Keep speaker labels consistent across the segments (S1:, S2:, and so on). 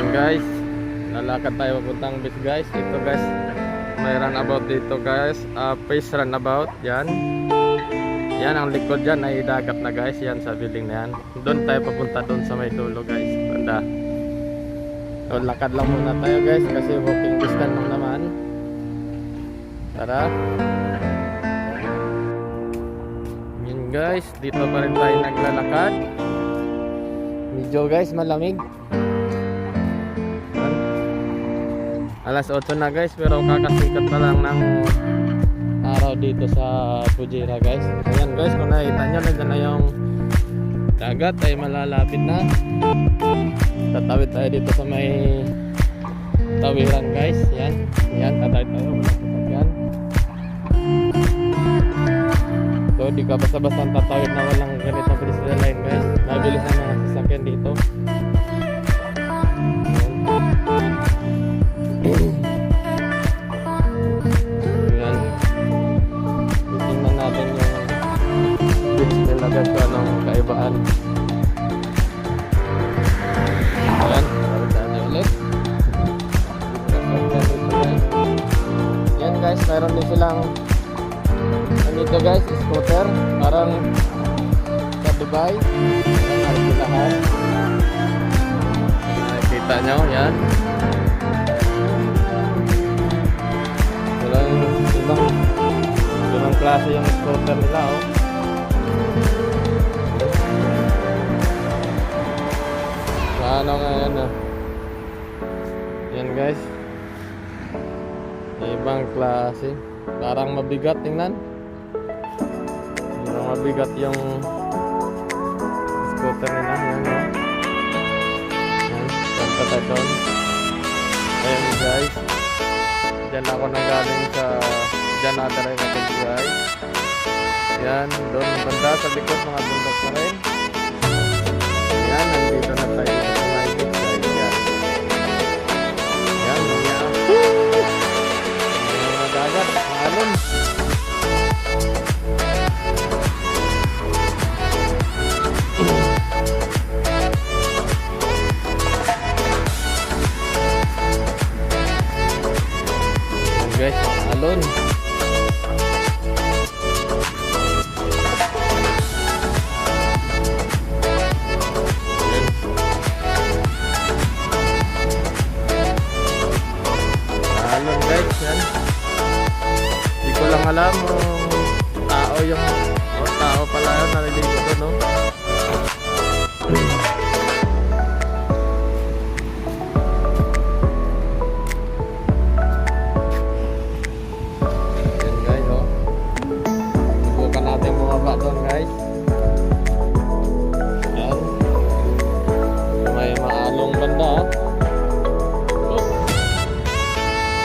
S1: Yan guys, lalakad tayo papuntang beach guys. Ito guys, may runabout dito guys, face runabout. Yan, yan ang likod dyan ay dagat na guys. Yan sa building na yan. Doon tayo papunta doon sa may dulo guys. Banda, so, lakad lang muna tayo guys kasi walking distance lang naman. Tara. Yan guys, dito pa rin tayo naglalakad. Medyo guys malamig. Alas 8 na guys, pero kakasikat pa lang ng araw dito sa Fujairah guys. Ayan guys, kung nakita nyo, nandiyan na yung dagat ay malalapit na. Tatawid tayo dito sa may tawiran guys. Yan, yan, tatawid tayo. Yan. So di ka basta-basta tatawid na walang ganitong pedestrian line guys. Mabilis na mga sasakyan dito. Yan. Titingnan natin yung beach nila guys kung anong kaibahan. Ayan, tawid tayo ulit. Yan guys, mayroon din silang dito guys, scooter. Parang sa Dubai. Ayan, harapulahan. Nakikita nyo, yan. Ibang klase yung scooter nila oh. Ano nga yan oh. Yan guys, ibang klase. Parang mabigat, tingnan. Parang mabigat yung scooter nila. Yan oh. Yan, punta tayo doon. Ayan guys, dyan ako nanggaling sa Janadaray na Tubuhay. Yan, doon banda sa likod mga bundok pa rin. Yan, nandito na tayo sa may beach guys. Yan, yan, yan. Mga dagat, alon. Yan guys, mga alon. Yan. Hindi ko lang alam tao yung tao pala yun, naliligo doon no? Yan guys oh. Subukan natin bumaba doon guys. Yan. May maalong banda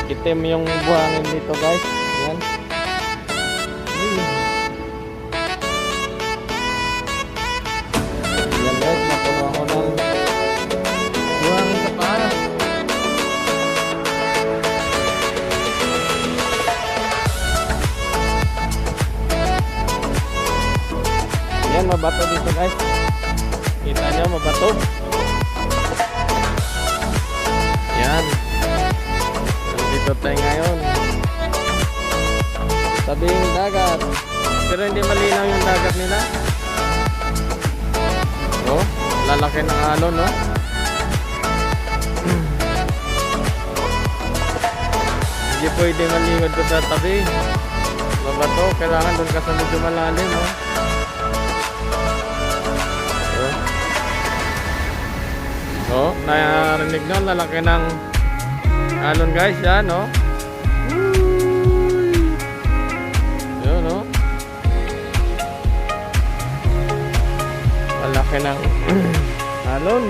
S1: itim yung buhangin dito guys. Yan. Yan guys, napuno ako ng buhangin sa paa. Yan, mabato dito guys. Kita nyo, mabato. Yan. Dito tayo ngayon tabing dagat, pero hindi malinaw yung dagat nila. Oh, lalaki ng alon no. Hindi pwede malingod ko sa tabi. Mabato, kailangan doon ka sa medyo malalim no. Oh, narinig nyo, lalaki ng alon guys, yan no. Yun no. Malaki ng alon.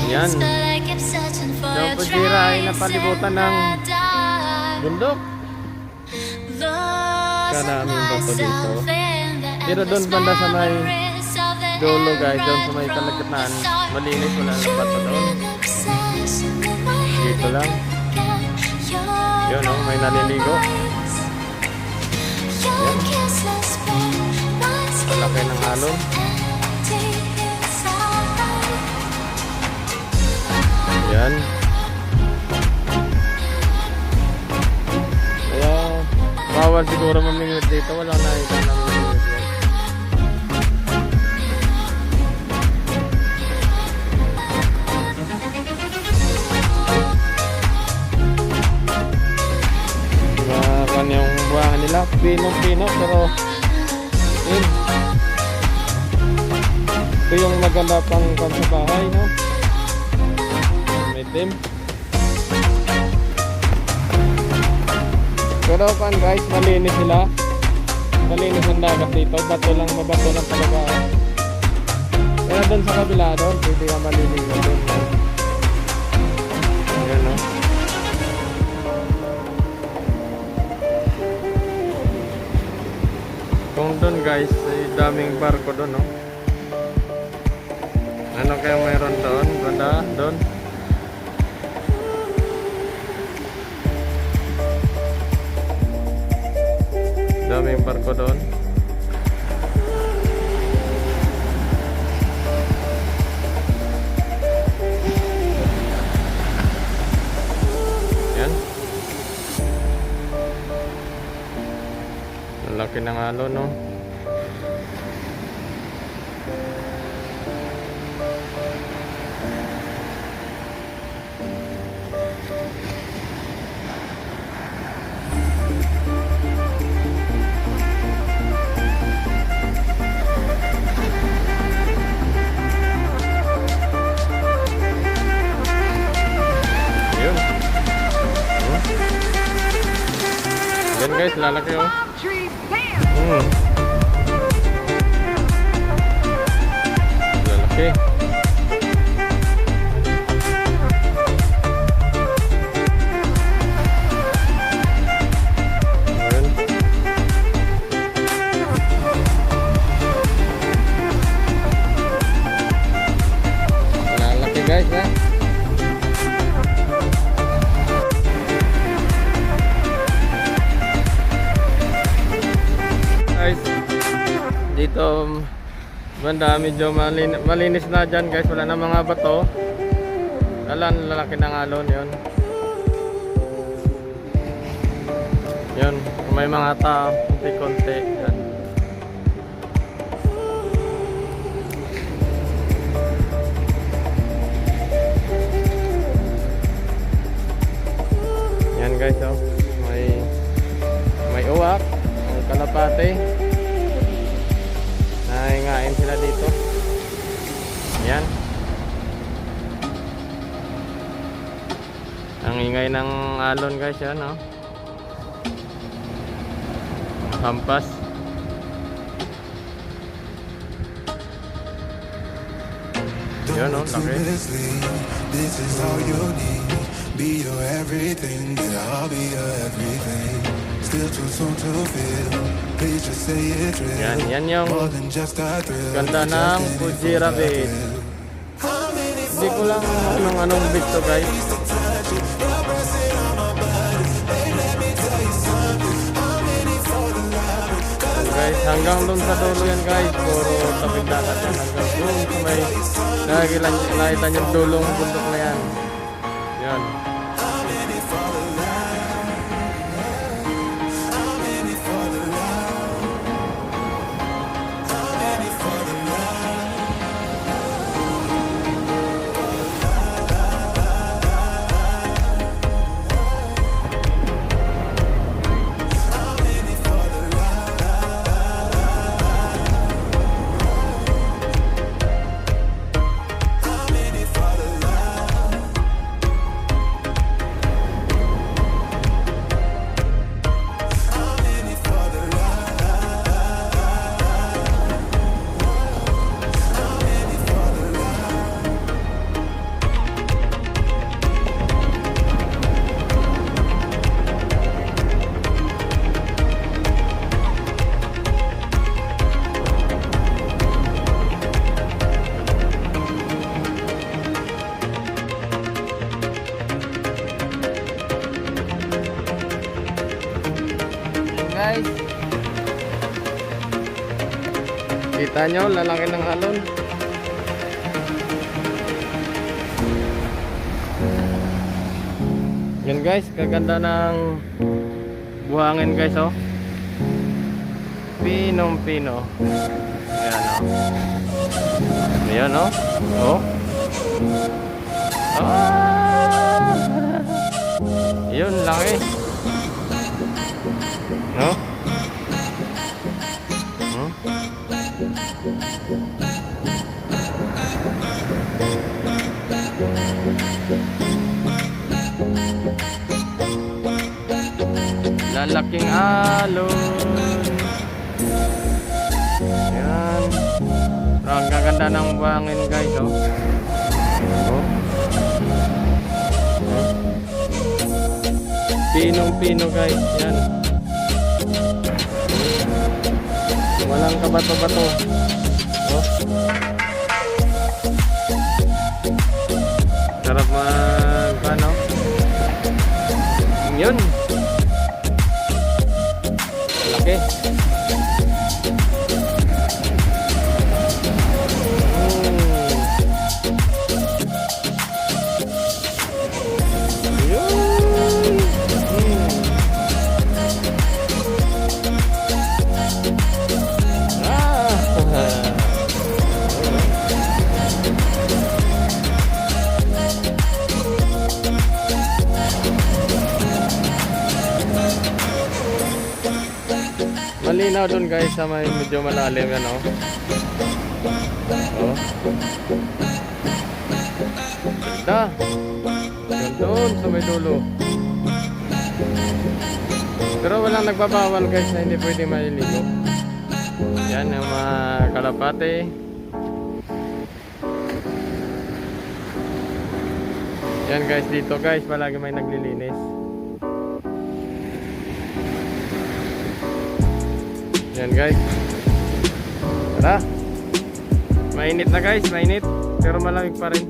S1: Yan. Yung Fujairah ay napalibutan ng bundok. Karaming bato dito. Pero doon banda sa may dulo guys, doon sa may kalagitnaan, malinis, wala ng bato doon. Dito lang. Yun oh, may naliligo. Yan. Malaki ng alon. Yan. Kaya bawal siguro mamingwit dito. Wala na ito na mamingwit yan. Makan yung buwangan nila. Pinong-pino pero yun. Ito yung maganda pang sa bahay, no? May dim. Pero pan guys, malinis sila. Malinis ang dagat dito. Bato lang, mabato lang talaga. Kaya doon sa kabila doon, pwede ka malinis na doon. Ayan, no? Kung doon guys, ay daming barko doon, no? Ano kaya mayroon doon? Ganda doon. Daming barko doon. Yan. Laki ng alon, no? Yan guys, lalaki oh. Lalaki. Yan. Lalaki guys ha. Guys, dito banda medyo malinis na dyan guys, wala na mga bato. Lalaki ng alon yun. Yun, may mga tao konti-konti yan. Yan guys oh, may uwak, may kalapate. Nahingain sila dito. Yan. Ang ingay ng alon guys yan, no? Hampas. Yan, no? Laki.
S2: This is all you need. Be your everything, and I'll be your everything. Still too soon to feel. Please just say it real.
S1: Yan yung
S2: More than just a thrill.
S1: ganda ng Fuji Rabbit. Hindi ko lang anong beat to guys. Guys, hanggang doon sa dulo yan guys. Puro tapig dagat yan. Hanggang doon sa may nakikita yung dulong bundok na yan. Yan. Guys, kita nyo, lalaki ng alon. guys, kaganda ng buhangin guys, oh. Pinong pino. Ayan, oh. Ayan, oh. Oh. Ah! Yun, laki. No? Hmm? Lalaking alon. Ayan. Pero ang gaganda ng buhangin guys, oh. Oh. Pinong-pino guys, yan. Walang kabato-bato. Oh. Sarap mag ano? Yun. Laki. Malinaw dun guys sa may medyo malalim yan, oh. Oh. Ganda. Doon sa may dulo. Pero walang nagbabawal guys na hindi pwede maliligo. Yan yung mga kalapate. Yan guys, dito guys palagi may naglilinis. Yan guys. Tara. Mainit na guys, mainit. Pero malamig pa rin.